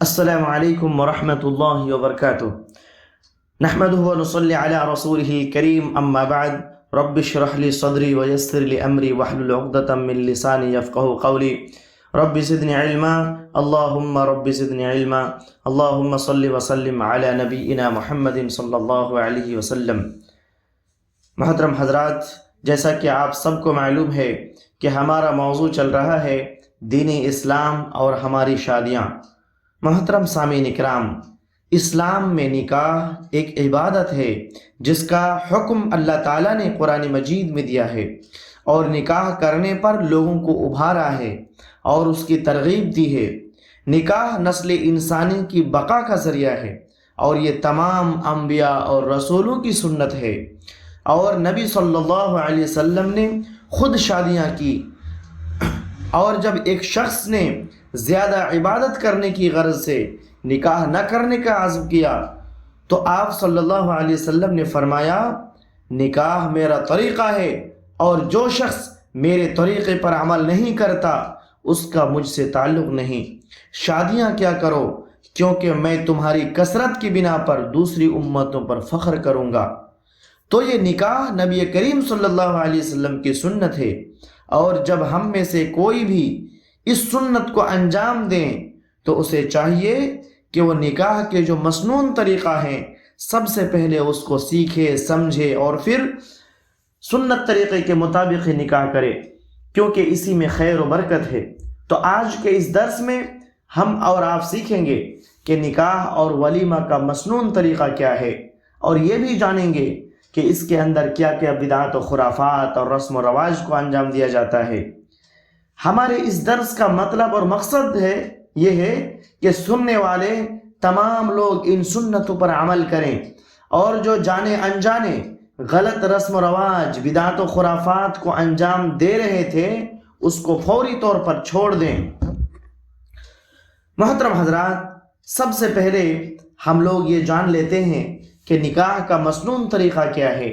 السلام علیکم ورحمۃ اللہ وبرکاتہ۔ نحمده ونصلي على رسوله الكريم، اما بعد، رب اشرح لي صدري ويسر لي امري واحلل عقدة من لساني يفقهوا قولي، رب زدني علما، اللهم رب زدني علما، اللهم صل وسلم على نبينا محمد صلی اللہ علیہ وسلم۔ محترم حضرات، جیسا کہ آپ سب کو معلوم ہے کہ ہمارا موضوع چل رہا ہے دین اسلام اور ہماری شادیاں۔ محترم سامعین اکرام، اسلام میں نکاح ایک عبادت ہے جس کا حکم اللہ تعالیٰ نے قرآن مجید میں دیا ہے، اور نکاح کرنے پر لوگوں کو ابھارا ہے اور اس کی ترغیب دی ہے۔ نکاح نسل انسانی کی بقا کا ذریعہ ہے، اور یہ تمام انبیاء اور رسولوں کی سنت ہے، اور نبی صلی اللہ علیہ وسلم نے خود شادیاں کی، اور جب ایک شخص نے زیادہ عبادت کرنے کی غرض سے نکاح نہ کرنے کا عزم کیا تو آپ صلی اللہ علیہ وسلم نے فرمایا، نکاح میرا طریقہ ہے، اور جو شخص میرے طریقے پر عمل نہیں کرتا اس کا مجھ سے تعلق نہیں۔ شادیاں کیا کرو، کیونکہ میں تمہاری کثرت کی بنا پر دوسری امتوں پر فخر کروں گا۔ تو یہ نکاح نبی کریم صلی اللہ علیہ وسلم کی سنت ہے، اور جب ہم میں سے کوئی بھی اس سنت کو انجام دیں تو اسے چاہیے کہ وہ نکاح کے جو مسنون طریقہ ہیں سب سے پہلے اس کو سیکھے، سمجھے، اور پھر سنت طریقے کے مطابق ہی نکاح کرے، کیونکہ اسی میں خیر و برکت ہے۔ تو آج کے اس درس میں ہم اور آپ سیکھیں گے کہ نکاح اور ولیمہ کا مسنون طریقہ کیا ہے، اور یہ بھی جانیں گے کہ اس کے اندر کیا کیا بدعات و خرافات اور رسم و رواج کو انجام دیا جاتا ہے۔ ہمارے اس درس کا مطلب اور مقصد یہ ہے کہ سننے والے تمام لوگ ان سنتوں پر عمل کریں، اور جو جانے انجانے غلط رسم و رواج، بدعات و خرافات کو انجام دے رہے تھے اس کو فوری طور پر چھوڑ دیں۔ محترم حضرات، سب سے پہلے ہم لوگ یہ جان لیتے ہیں کہ نکاح کا مسنون طریقہ کیا ہے۔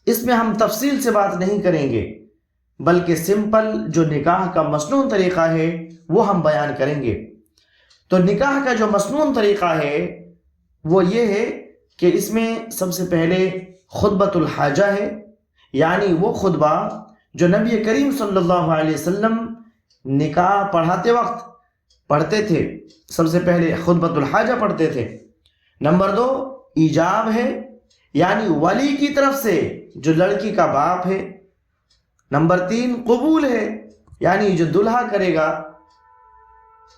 اس میں ہم تفصیل سے بات نہیں کریں گے، بلکہ سمپل جو نکاح کا مسنون طریقہ ہے وہ ہم بیان کریں گے۔ تو نکاح کا جو مسنون طریقہ ہے وہ یہ ہے کہ اس میں سب سے پہلے خطبۃ الحاجہ ہے، یعنی وہ خطبہ جو نبی کریم صلی اللہ علیہ وسلم نکاح پڑھاتے وقت پڑھتے تھے۔ سب سے پہلے خطبۃ الحاجہ پڑھتے تھے۔ نمبر 2 ایجاب ہے، یعنی ولی کی طرف سے جو لڑکی کا باپ ہے۔ نمبر 3 قبول ہے، یعنی جو دلہا کرے گا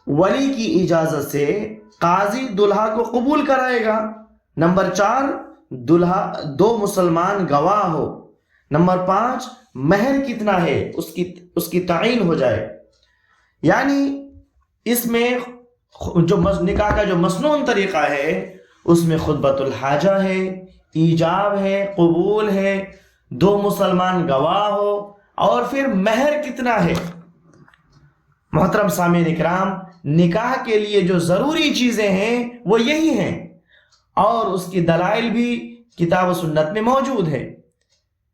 ولی کی اجازت سے قاضی دلہا کو قبول کرائے گا۔ نمبر 4 دلہا 2 مسلمان گواہ ہو۔ نمبر 5 مہر کتنا ہے اس کی تعین ہو جائے۔ یعنی اس میں جو نکاح کا جو مسنون طریقہ ہے اس میں خطبۃ الحاجہ ہے، ایجاب ہے، قبول ہے، 2 مسلمان گواہ ہو، اور پھر مہر کتنا ہے۔ محترم سامعین اکرام، نکاح کے لیے جو ضروری چیزیں ہیں وہ یہی ہیں، اور اس کی دلائل بھی کتاب و سنت میں موجود ہے۔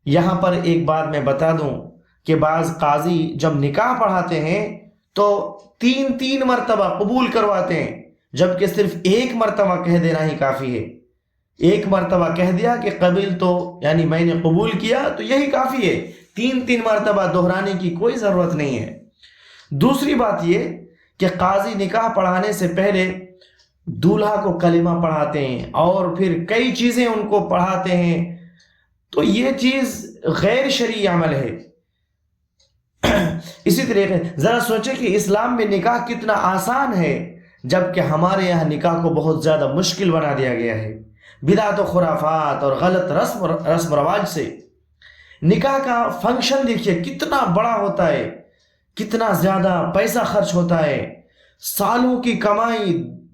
یہاں پر ایک بات میں بتا دوں کہ بعض قاضی جب نکاح پڑھاتے ہیں تو 3 مرتبہ قبول کرواتے ہیں، جبکہ صرف 1 مرتبہ کہہ دینا ہی کافی ہے۔ 1 مرتبہ کہہ دیا کہ قبل تو، یعنی میں نے قبول کیا، تو یہی کافی ہے۔ 3 مرتبہ دہرانے کی کوئی ضرورت نہیں ہے۔ دوسری بات یہ کہ قاضی نکاح پڑھانے سے پہلے دولہا کو کلمہ پڑھاتے ہیں، اور پھر کئی چیزیں ان کو پڑھاتے ہیں، تو یہ چیز غیر شرعی عمل ہے۔ اسی طریقے ذرا سوچیں کہ اسلام میں نکاح کتنا آسان ہے، جبکہ ہمارے یہاں نکاح کو بہت زیادہ مشکل بنا دیا گیا ہے بدعت و خرافات اور غلط رسم و رواج سے۔ نکاح کا فنکشن دیکھیے کتنا بڑا ہوتا ہے، کتنا زیادہ پیسہ خرچ ہوتا ہے، سالوں کی کمائی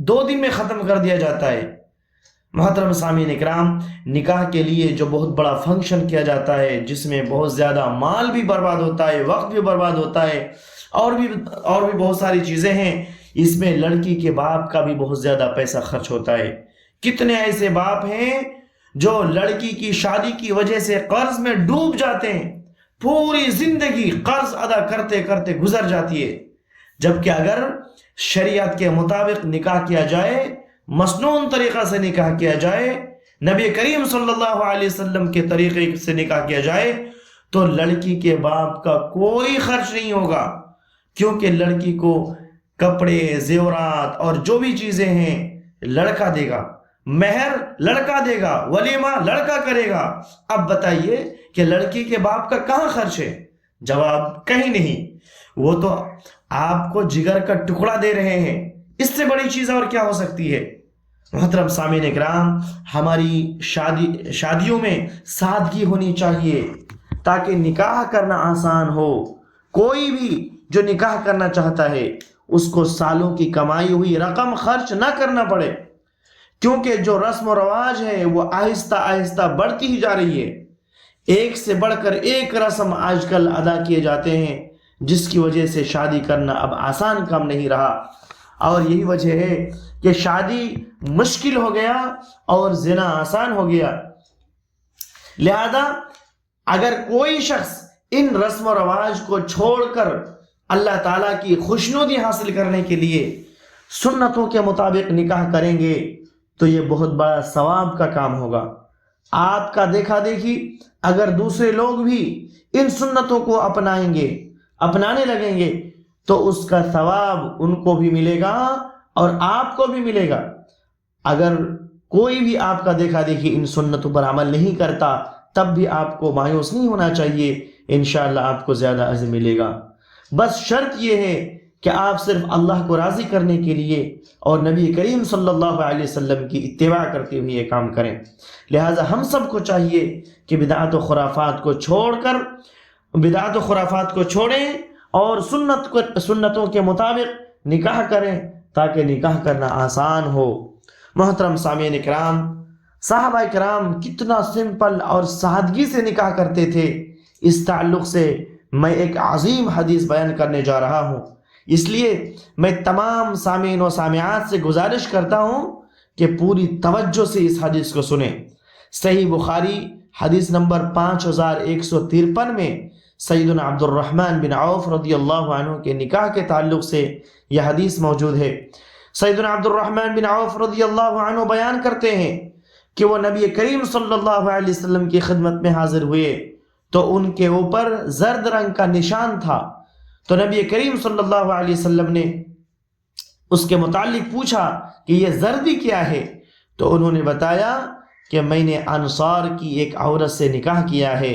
2 دن میں ختم کر دیا جاتا ہے۔ محترم سامعین اکرام، نکاح کے لیے جو بہت بڑا فنکشن کیا جاتا ہے، جس میں بہت زیادہ مال بھی برباد ہوتا ہے، وقت بھی برباد ہوتا ہے، اور بھی بہت ساری چیزیں ہیں، اس میں لڑکی کے باپ کا بھی بہت زیادہ پیسہ خرچ ہوتا ہے۔ کتنے ایسے باپ ہیں جو لڑکی کی شادی کی وجہ سے قرض میں ڈوب جاتے ہیں، پوری زندگی قرض ادا کرتے کرتے گزر جاتی ہے، جبکہ اگر شریعت کے مطابق نکاح کیا جائے، مسنون طریقہ سے نکاح کیا جائے، نبی کریم صلی اللہ علیہ وسلم کے طریقے سے نکاح کیا جائے، تو لڑکی کے باپ کا کوئی خرچ نہیں ہوگا، کیونکہ لڑکی کو کپڑے، زیورات اور جو بھی چیزیں ہیں لڑکا دے گا، مہر لڑکا دے گا، ولیمہ لڑکا کرے گا۔ اب بتائیے کہ لڑکی کے باپ کا کہاں خرچ ہے؟ جواب کہیں نہیں، وہ تو آپ کو جگر کا ٹکڑا دے رہے ہیں، اس سے بڑی چیز اور کیا ہو سکتی ہے؟ محترم سامعین اکرام، ہماری شادیوں میں سادگی ہونی چاہیے تاکہ نکاح کرنا آسان ہو۔ کوئی بھی جو نکاح کرنا چاہتا ہے اس کو سالوں کی کمائی ہوئی رقم خرچ نہ کرنا پڑے، کیونکہ جو رسم و رواج ہے وہ آہستہ آہستہ بڑھتی ہی جا رہی ہے۔ ایک سے بڑھ کر ایک رسم آج کل ادا کیے جاتے ہیں، جس کی وجہ سے شادی کرنا اب آسان کام نہیں رہا، اور یہی وجہ ہے کہ شادی مشکل ہو گیا اور زنا آسان ہو گیا۔ لہذا اگر کوئی شخص ان رسم و رواج کو چھوڑ کر اللہ تعالیٰ کی خوشنودی حاصل کرنے کے لیے سنتوں کے مطابق نکاح کریں گے تو یہ بہت بڑا ثواب کا کام ہوگا۔ آپ کا دیکھا دیکھی اگر دوسرے لوگ بھی ان سنتوں کو اپنانے لگیں گے تو اس کا ثواب ان کو بھی ملے گا اور آپ کو بھی ملے گا۔ اگر کوئی بھی آپ کا دیکھا دیکھی ان سنتوں پر عمل نہیں کرتا تب بھی آپ کو مایوس نہیں ہونا چاہیے، انشاءاللہ آپ کو زیادہ اجر ملے گا۔ بس شرط یہ ہے کہ آپ صرف اللہ کو راضی کرنے کے لیے اور نبی کریم صلی اللہ علیہ وسلم کی اتباع کرتے ہوئے یہ کام کریں۔ لہٰذا ہم سب کو چاہیے کہ بدعت و خرافات کو چھوڑیں اور سنتوں کے مطابق نکاح کریں تاکہ نکاح کرنا آسان ہو۔ محترم سامعین اکرام، صحابہ کرام کتنا سمپل اور سادگی سے نکاح کرتے تھے، اس تعلق سے میں ایک عظیم حدیث بیان کرنے جا رہا ہوں۔ اس لیے میں تمام سامعین و سامعات سے گزارش کرتا ہوں کہ پوری توجہ سے اس حدیث کو سنیں۔ صحیح بخاری حدیث نمبر 5153 میں سیدنا عبد الرحمن بن عوف رضی اللہ عنہ کے نکاح کے تعلق سے یہ حدیث موجود ہے۔ سیدنا عبد الرحمن بن عوف رضی اللہ عنہ بیان کرتے ہیں کہ وہ نبی کریم صلی اللہ علیہ وسلم کی خدمت میں حاضر ہوئے تو ان کے اوپر زرد رنگ کا نشان تھا، تو نبی کریم صلی اللہ علیہ وسلم نے اس کے متعلق پوچھا کہ یہ زردی کیا ہے؟ تو انہوں نے بتایا کہ میں نے انصار کی ایک عورت سے نکاح کیا ہے۔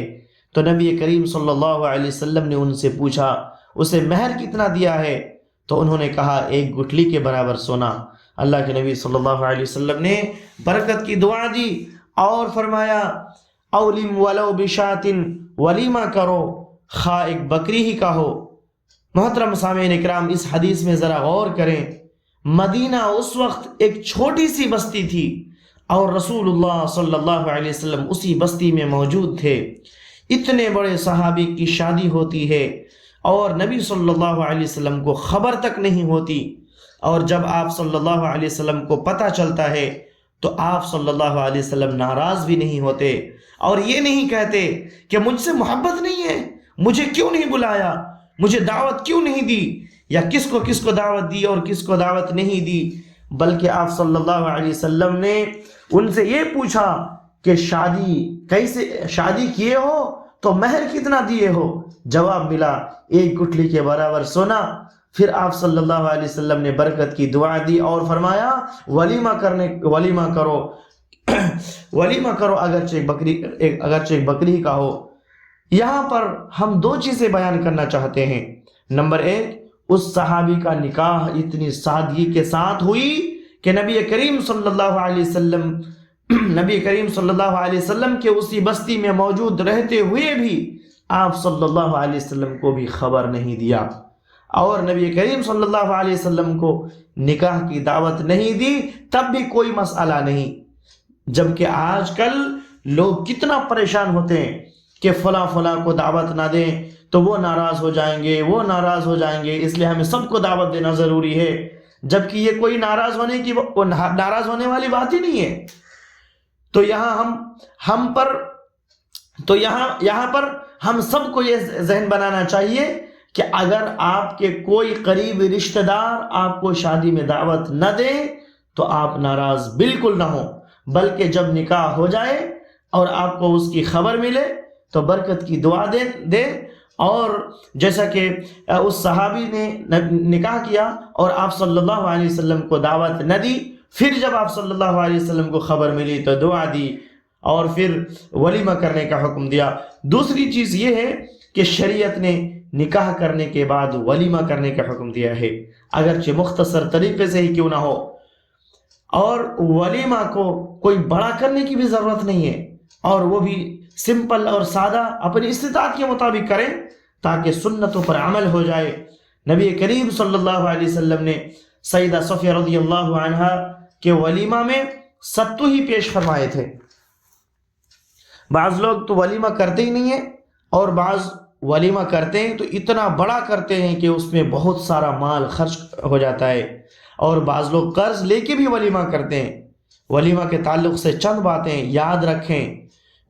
تو نبی کریم صلی اللہ علیہ وسلم نے ان سے پوچھا اسے مہر کتنا دیا ہے؟ تو انہوں نے کہا 1 گٹھلی کے برابر سونا۔ اللہ کے نبی صلی اللہ علیہ وسلم نے برکت کی دعا دی اور فرمایا اولم ولو بشات، ولیمہ کرو خواہ ایک بکری ہی کا ہو۔ محترم سامعین اکرام، اس حدیث میں ذرا غور کریں۔ مدینہ اس وقت ایک چھوٹی سی بستی تھی اور رسول اللہ صلی اللہ علیہ وسلم اسی بستی میں موجود تھے۔ اتنے بڑے صحابی کی شادی ہوتی ہے اور نبی صلی اللہ علیہ وسلم کو خبر تک نہیں ہوتی، اور جب آپ صلی اللہ علیہ وسلم کو پتہ چلتا ہے تو آپ صلی اللہ علیہ وسلم ناراض بھی نہیں ہوتے اور یہ نہیں کہتے کہ مجھ سے محبت نہیں ہے، مجھے کیوں نہیں بلایا، مجھے دعوت کیوں نہیں دی، یا کس کو دعوت دی اور کس کو دعوت نہیں دی، بلکہ آپ صلی اللہ علیہ وسلم نے ان سے یہ پوچھا کہ شادی کیے ہو تو مہر کتنا دیے ہو؟ جواب ملا 1 گٹھلی کے برابر سونا۔ پھر آپ صلی اللہ علیہ وسلم نے برکت کی دعا دی اور فرمایا ولیمہ کرو اگرچہ ایک بکری کا ہو۔ یہاں پر ہم 2 چیزیں بیان کرنا چاہتے ہیں۔ نمبر 1، اس صحابی کا نکاح اتنی سادگی کے ساتھ ہوئی کہ نبی کریم صلی اللہ علیہ وسلم کے اسی بستی میں موجود رہتے ہوئے بھی آپ صلی اللہ علیہ وسلم کو بھی خبر نہیں دیا اور نبی کریم صلی اللہ علیہ وسلم کو نکاح کی دعوت نہیں دی، تب بھی کوئی مسئلہ نہیں۔ جبکہ آج کل لوگ کتنا پریشان ہوتے ہیں کہ فلاں کو دعوت نہ دیں تو وہ ناراض ہو جائیں گے، اس لیے ہمیں سب کو دعوت دینا ضروری ہے، جبکہ یہ کوئی ناراض ہونے والی بات ہی نہیں ہے۔ تو یہاں پر ہم سب کو یہ ذہن بنانا چاہیے کہ اگر آپ کے کوئی قریبی رشتہ دار آپ کو شادی میں دعوت نہ دے تو آپ ناراض بالکل نہ ہوں، بلکہ جب نکاح ہو جائے اور آپ کو اس کی خبر ملے تو برکت کی دعا دے اور جیسا کہ اس صحابی نے نکاح کیا اور آپ صلی اللہ علیہ وسلم کو دعوت نہ دی، پھر جب آپ صلی اللہ علیہ وسلم کو خبر ملی تو دعا دی اور پھر ولیمہ کرنے کا حکم دیا۔ دوسری چیز یہ ہے کہ شریعت نے نکاح کرنے کے بعد ولیمہ کرنے کا حکم دیا ہے، اگرچہ مختصر طریقے سے ہی کیوں نہ ہو، اور ولیمہ کو کوئی بڑا کرنے کی بھی ضرورت نہیں ہے، اور وہ بھی سمپل اور سادہ اپنی استطاعت کے مطابق کریں تاکہ سنتوں پر عمل ہو جائے۔ نبی کریم صلی اللہ علیہ وسلم نے سیدہ صفیہ رضی اللہ عنہا کے ولیمہ میں ستو ہی پیش فرمائے تھے۔ بعض لوگ تو ولیمہ کرتے ہی نہیں ہیں، اور بعض ولیمہ کرتے ہیں تو اتنا بڑا کرتے ہیں کہ اس میں بہت سارا مال خرچ ہو جاتا ہے، اور بعض لوگ قرض لے کے بھی ولیمہ کرتے ہیں۔ ولیمہ کے تعلق سے چند باتیں یاد رکھیں۔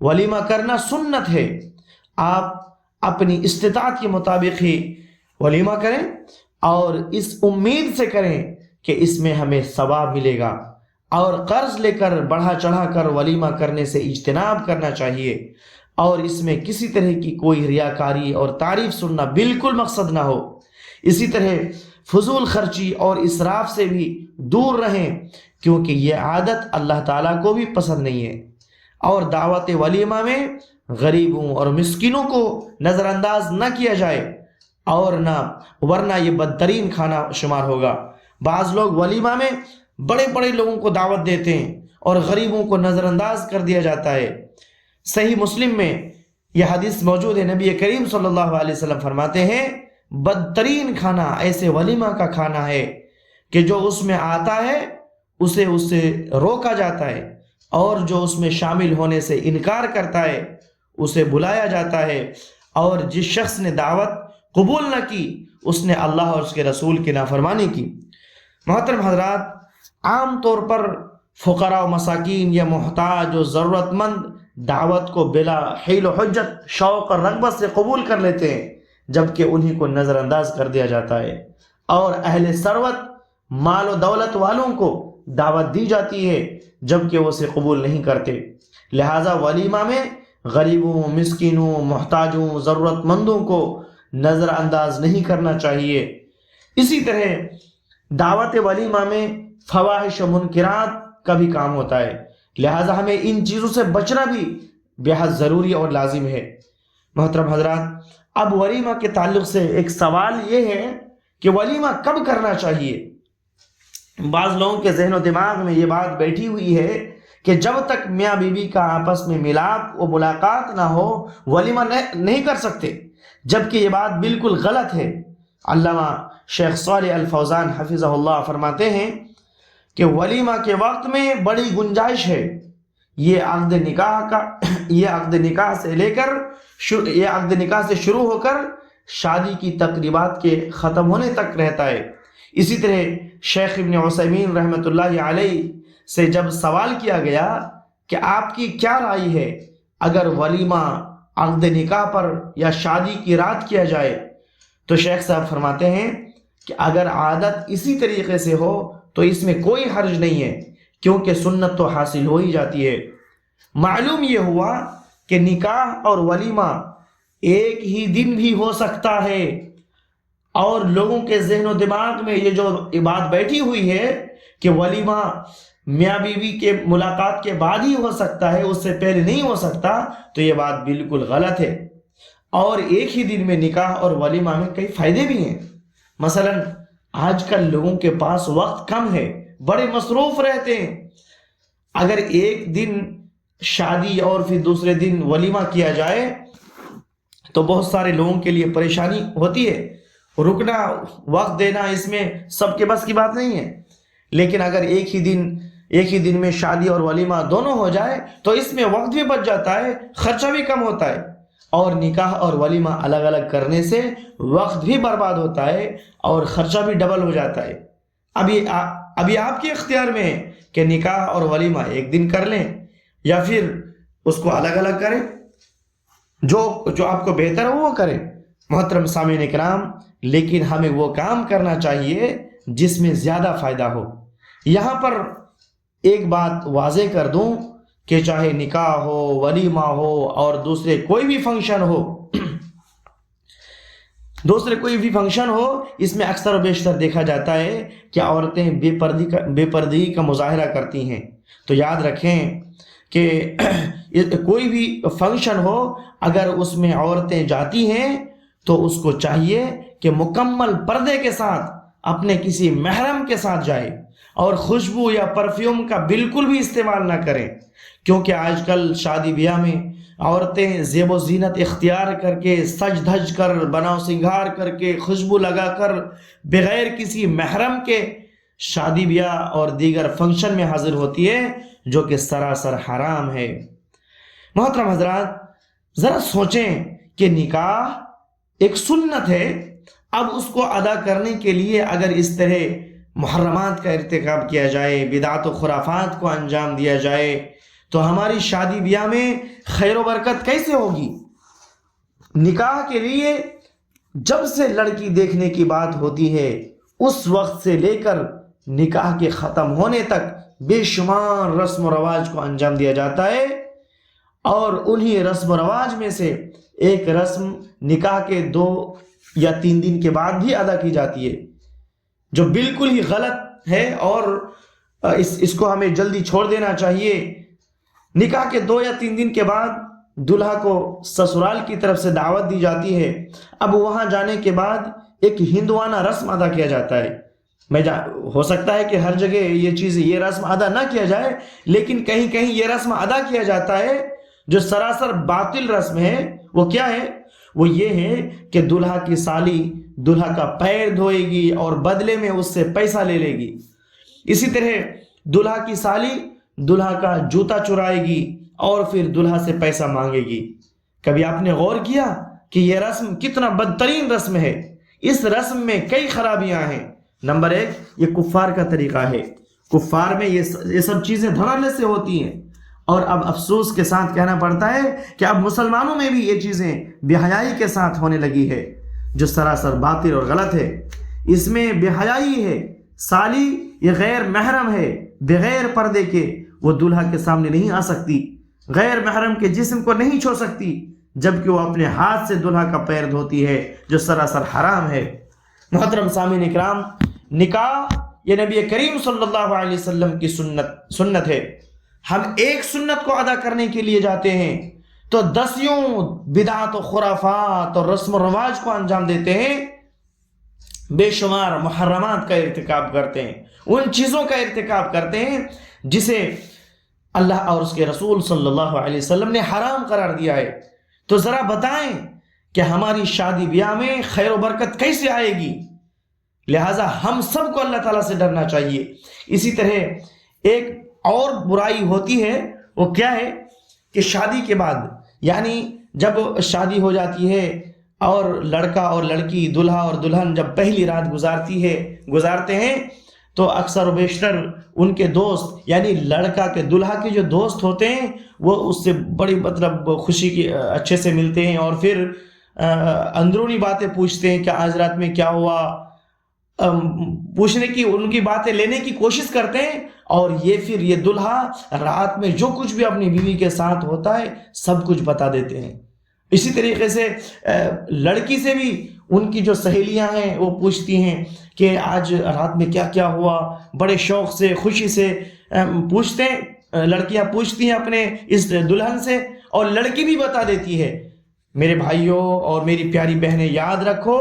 ولیمہ کرنا سنت ہے، آپ اپنی استطاعت کے مطابق ہی ولیمہ کریں اور اس امید سے کریں کہ اس میں ہمیں ثواب ملے گا، اور قرض لے کر بڑھا چڑھا کر ولیمہ کرنے سے اجتناب کرنا چاہیے، اور اس میں کسی طرح کی کوئی ریاکاری اور تعریف سننا بالکل مقصد نہ ہو۔ اسی طرح فضول خرچی اور اسراف سے بھی دور رہیں، کیونکہ یہ عادت اللہ تعالیٰ کو بھی پسند نہیں ہے۔ اور دعوت ولیمہ میں غریبوں اور مسکینوں کو نظر انداز نہ کیا جائے، اور ورنہ یہ بدترین کھانا شمار ہوگا۔ بعض لوگ ولیمہ میں بڑے بڑے لوگوں کو دعوت دیتے ہیں اور غریبوں کو نظر انداز کر دیا جاتا ہے۔ صحیح مسلم میں یہ حدیث موجود ہے، نبی کریم صلی اللہ علیہ وسلم فرماتے ہیں بدترین کھانا ایسے ولیمہ کا کھانا ہے کہ جو اس میں آتا ہے اسے روکا جاتا ہے، اور جو اس میں شامل ہونے سے انکار کرتا ہے اسے بلایا جاتا ہے، اور جس شخص نے دعوت قبول نہ کی اس نے اللہ اور اس کے رسول کی نافرمانی کی۔ محترم حضرات، عام طور پر فقراء و مساکین یا محتاج و ضرورت مند دعوت کو بلا حیل و حجت، شوق اور رغبت سے قبول کر لیتے ہیں، جبکہ انہی کو نظر انداز کر دیا جاتا ہے، اور اہل ثروت مال و دولت والوں کو دعوت دی جاتی ہے جبکہ وہ اسے قبول نہیں کرتے۔ لہٰذا ولیمہ میں غریبوں، مسکینوں، محتاجوں، ضرورت مندوں کو نظر انداز نہیں کرنا چاہیے۔ اسی طرح دعوت ولیمہ میں فواحش و منکرات کا بھی کام ہوتا ہے، لہٰذا ہمیں ان چیزوں سے بچنا بھی بے حد ضروری اور لازم ہے۔ محترم حضرات، اب ولیمہ کے تعلق سے ایک سوال یہ ہے کہ ولیمہ کب کرنا چاہیے؟ بعض لوگوں کے ذہن و دماغ میں یہ بات بیٹھی ہوئی ہے کہ جب تک میاں بیوی کا آپس میں ملاپ و ملاقات نہ ہو ولیمہ نہیں کر سکتے، جبکہ یہ بات بالکل غلط ہے۔ علامہ شیخ صالح الفوزان حفظہ اللہ فرماتے ہیں کہ ولیمہ کے وقت میں بڑی گنجائش ہے، یہ عقد نکاح سے شروع ہو کر شادی کی تقریبات کے ختم ہونے تک رہتا ہے۔ اسی طرح شیخ ابن عثیمین رحمۃ اللہ علیہ سے جب سوال کیا گیا کہ آپ کی کیا رائے ہے اگر ولیمہ عقد نکاح پر یا شادی کی رات کیا جائے، تو شیخ صاحب فرماتے ہیں کہ اگر عادت اسی طریقے سے ہو تو اس میں کوئی حرج نہیں ہے، کیونکہ سنت تو حاصل ہو ہی جاتی ہے۔ معلوم یہ ہوا کہ نکاح اور ولیمہ ایک ہی دن بھی ہو سکتا ہے، اور لوگوں کے ذہن و دماغ میں یہ جو بات بیٹھی ہوئی ہے کہ ولیمہ میاں بیوی کے ملاقات کے بعد ہی ہو سکتا ہے، اس سے پہلے نہیں ہو سکتا، تو یہ بات بالکل غلط ہے۔ اور ایک ہی دن میں نکاح اور ولیمہ میں کئی فائدے بھی ہیں۔ مثلا آج کل لوگوں کے پاس وقت کم ہے، بڑے مصروف رہتے ہیں، اگر ایک دن شادی اور پھر دوسرے دن ولیمہ کیا جائے تو بہت سارے لوگوں کے لیے پریشانی ہوتی ہے، رکنا، وقت دینا اس میں سب کے بس کی بات نہیں ہے۔ لیکن اگر ایک ہی دن میں شادی اور ولیمہ دونوں ہو جائے تو اس میں وقت بھی بچ جاتا ہے، خرچہ بھی کم ہوتا ہے، اور نکاح اور ولیمہ الگ الگ کرنے سے وقت بھی برباد ہوتا ہے اور خرچہ بھی ڈبل ہو جاتا ہے۔ ابھی آپ کے اختیار میں ہے کہ نکاح اور ولیمہ ایک دن کر لیں یا پھر اس کو الگ الگ کریں، جو آپ کو بہتر ہو وہ کریں۔ محترم سامعین کرام، لیکن ہمیں وہ کام کرنا چاہیے جس میں زیادہ فائدہ ہو۔ یہاں پر ایک بات واضح کر دوں کہ چاہے نکاح ہو، ولیمہ ہو اور دوسرے کوئی بھی فنکشن ہو، اس میں اکثر و بیشتر دیکھا جاتا ہے کہ عورتیں بے پردگی کا مظاہرہ کرتی ہیں۔ تو یاد رکھیں کہ کوئی بھی فنکشن ہو، اگر اس میں عورتیں جاتی ہیں تو اس کو چاہیے کہ مکمل پردے کے ساتھ اپنے کسی محرم کے ساتھ جائے، اور خوشبو یا پرفیوم کا بالکل بھی استعمال نہ کریں، کیونکہ آج کل شادی بیاہ میں عورتیں زیب و زینت اختیار کر کے، سج دھج کر، بناؤ سنگھار کر کے، خوشبو لگا کر، بغیر کسی محرم کے شادی بیاہ اور دیگر فنکشن میں حاضر ہوتی ہے، جو کہ سراسر حرام ہے۔ محترم حضرات، ذرا سوچیں کہ نکاح ایک سنت ہے، اب اس کو ادا کرنے کے لیے اگر اس طرح محرمات کا ارتکاب کیا جائے، بدعت و خرافات کو انجام دیا جائے، تو ہماری شادی بیاہ میں خیر و برکت کیسے ہوگی؟ نکاح کے لیے جب سے لڑکی دیکھنے کی بات ہوتی ہے، اس وقت سے لے کر نکاح کے ختم ہونے تک بے شمار رسم و رواج کو انجام دیا جاتا ہے، اور انہی رسم و رواج میں سے ایک رسم نکاح کے 2 یا 3 دن کے بعد بھی ادا کی جاتی ہے، جو بالکل ہی غلط ہے، اور اس کو ہمیں جلدی چھوڑ دینا چاہیے۔ نکاح کے 2 یا 3 دن کے بعد دلہا کو سسرال کی طرف سے دعوت دی جاتی ہے۔ اب وہاں جانے کے بعد ایک ہندوانہ رسم ادا کیا جاتا ہے۔ ہو سکتا ہے کہ ہر جگہ یہ رسم ادا نہ کیا جائے، لیکن کہیں کہیں یہ رسم ادا کیا جاتا ہے جو سراسر باطل رسم ہے۔ وہ کیا ہے؟ وہ یہ ہے کہ دلہا کی سالی دلہا کا پیر دھوئے گی اور بدلے میں اس سے پیسہ لے لے گی۔ اسی طرح دلہا کی سالی دلہا کا جوتا چرائے گی اور پھر دلہا سے پیسہ مانگے گی۔ کبھی آپ نے غور کیا کہ یہ رسم کتنا بدترین رسم ہے؟ اس رسم میں کئی خرابیاں ہیں۔ نمبر 1، یہ کفار کا طریقہ ہے۔ کفار میں یہ سب چیزیں دھڑلے سے ہوتی ہیں، اور اب افسوس کے ساتھ کہنا پڑتا ہے کہ اب مسلمانوں میں بھی یہ چیزیں بے حیائی کے ساتھ ہونے لگی ہے، جو سراسر باطل اور غلط ہے۔ اس میں بے حیائی ہے۔ سالی یہ غیر محرم ہے، بغیر پردے کے وہ دلہا کے سامنے نہیں آ سکتی، غیر محرم کے جسم کو نہیں چھو سکتی، جبکہ وہ اپنے ہاتھ سے دلہا کا پیر دھوتی ہے، جو سراسر حرام ہے۔ محترم سامعین اکرام، نکاح یہ نبی کریم صلی اللہ علیہ وسلم کی سنت ہے۔ ہم ایک سنت کو ادا کرنے کے لیے جاتے ہیں تو 10 بدعات و خرافات اور رسم و رواج کو انجام دیتے ہیں، بے شمار محرمات کا ارتکاب کرتے ہیں، ان چیزوں کا ارتکاب کرتے ہیں جسے اللہ اور اس کے رسول صلی اللہ علیہ وسلم نے حرام قرار دیا ہے۔ تو ذرا بتائیں کہ ہماری شادی بیاہ میں خیر و برکت کیسے آئے گی؟ لہٰذا ہم سب کو اللہ تعالیٰ سے ڈرنا چاہیے۔ اسی طرح ایک اور برائی ہوتی ہے، وہ کیا ہے کہ شادی کے بعد، یعنی جب شادی ہو جاتی ہے اور لڑکا اور لڑکی، دلہا اور دلہن جب پہلی رات گزارتے ہیں، تو اکثر و بیشتر ان کے دوست، یعنی لڑکا کے دلہا کے جو دوست ہوتے ہیں، وہ اس سے بڑی خوشی کی اچھے سے ملتے ہیں، اور پھر اندرونی باتیں پوچھتے ہیں کہ آج رات میں کیا ہوا، پوچھنے کی، ان کی باتیں لینے کی کوشش کرتے ہیں، اور پھر یہ دلہا رات میں جو کچھ بھی اپنی بیوی کے ساتھ ہوتا ہے سب کچھ بتا دیتے ہیں۔ اسی طریقے سے لڑکی سے بھی ان کی جو سہیلیاں ہیں وہ پوچھتی ہیں کہ آج رات میں کیا کیا ہوا، بڑے شوق سے، خوشی سے پوچھتے ہیں، لڑکیاں پوچھتی ہیں اپنے اس دلہن سے، اور لڑکی بھی بتا دیتی ہے۔ میرے بھائیوں اور میری پیاری بہنیں، یاد رکھو،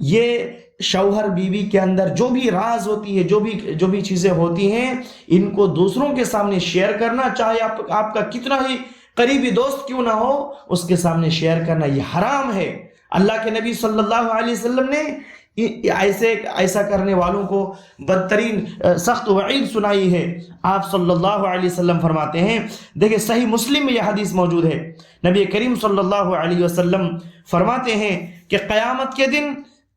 یہ شوہر بیوی کے اندر جو بھی راز ہوتی ہے، جو بھی چیزیں ہوتی ہیں، ان کو دوسروں کے سامنے شیئر کرنا، چاہے آپ کا کتنا ہی قریبی دوست کیوں نہ ہو، اس کے سامنے شیئر کرنا یہ حرام ہے۔ اللہ کے نبی صلی اللہ علیہ وسلم نے ایسا کرنے والوں کو بدترین سخت وعید سنائی ہے۔ آپ صلی اللہ علیہ وسلم فرماتے ہیں، دیکھیں صحیح مسلم میں یہ حدیث موجود ہے، نبی کریم صلی اللہ علیہ وسلم فرماتے ہیں کہ قیامت کے دن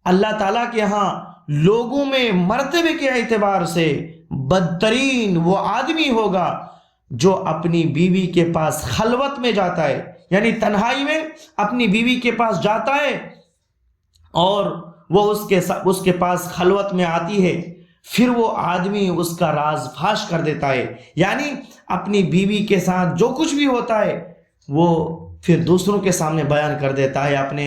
اللہ تعالیٰ کے ہاں لوگوں میں مرتبے کے اعتبار سے بدترین وہ آدمی ہوگا جو اپنی بیوی کے پاس خلوت میں جاتا ہے، یعنی تنہائی میں اپنی بیوی کے پاس جاتا ہے اور وہ اس کے پاس خلوت میں آتی ہے، پھر وہ آدمی اس کا راز فاش کر دیتا ہے، یعنی اپنی بیوی کے ساتھ جو کچھ بھی ہوتا ہے وہ پھر دوسروں کے سامنے بیان کر دیتا ہے، اپنے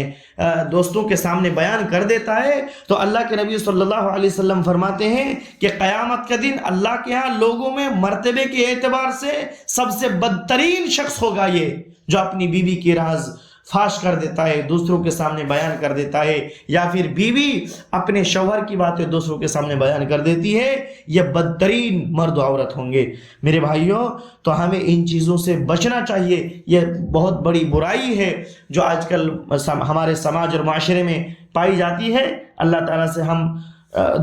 دوستوں کے سامنے بیان کر دیتا ہے۔ تو اللہ کے نبی صلی اللہ علیہ وسلم فرماتے ہیں کہ قیامت کا دن اللہ کے ہاں لوگوں میں مرتبے کے اعتبار سے سب سے بدترین شخص ہوگا یہ، جو اپنی بیوی کے راز فاش کر دیتا ہے، دوسروں کے سامنے بیان کر دیتا ہے، یا پھر بیوی اپنے شوہر کی باتیں دوسروں کے سامنے بیان کر دیتی ہے، یہ بدترین مرد و عورت ہوں گے۔ میرے بھائیوں، تو ہمیں ان چیزوں سے بچنا چاہیے، یہ بہت بڑی برائی ہے جو آج کل ہمارے سماج اور معاشرے میں پائی جاتی ہے۔ اللہ تعالیٰ سے ہم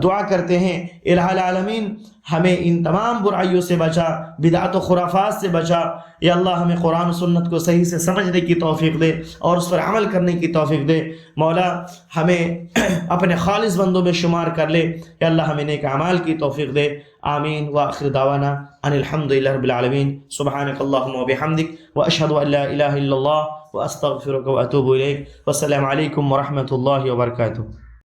دعا کرتے ہیں الہ العالمین ہمیں ان تمام برائیوں سے بچا، بدعت و خرافات سے بچا۔ یا اللہ ہمیں قرآن و سنت کو صحیح سے سمجھنے کی توفیق دے اور اس پر عمل کرنے کی توفیق دے۔ مولا ہمیں اپنے خالص بندوں میں شمار کر لے، یا اللہ ہمیں نیک اعمال کی توفیق دے۔ آمین وآخر دعوانا ان الحمد للہ رب العالمین۔ سبحانک اللہم وبحمدک واشہد ان لا الہ الا اللہ واستغفرک واتوب الیک۔ والسلام علیکم ورحمۃ اللہ وبرکاتہ۔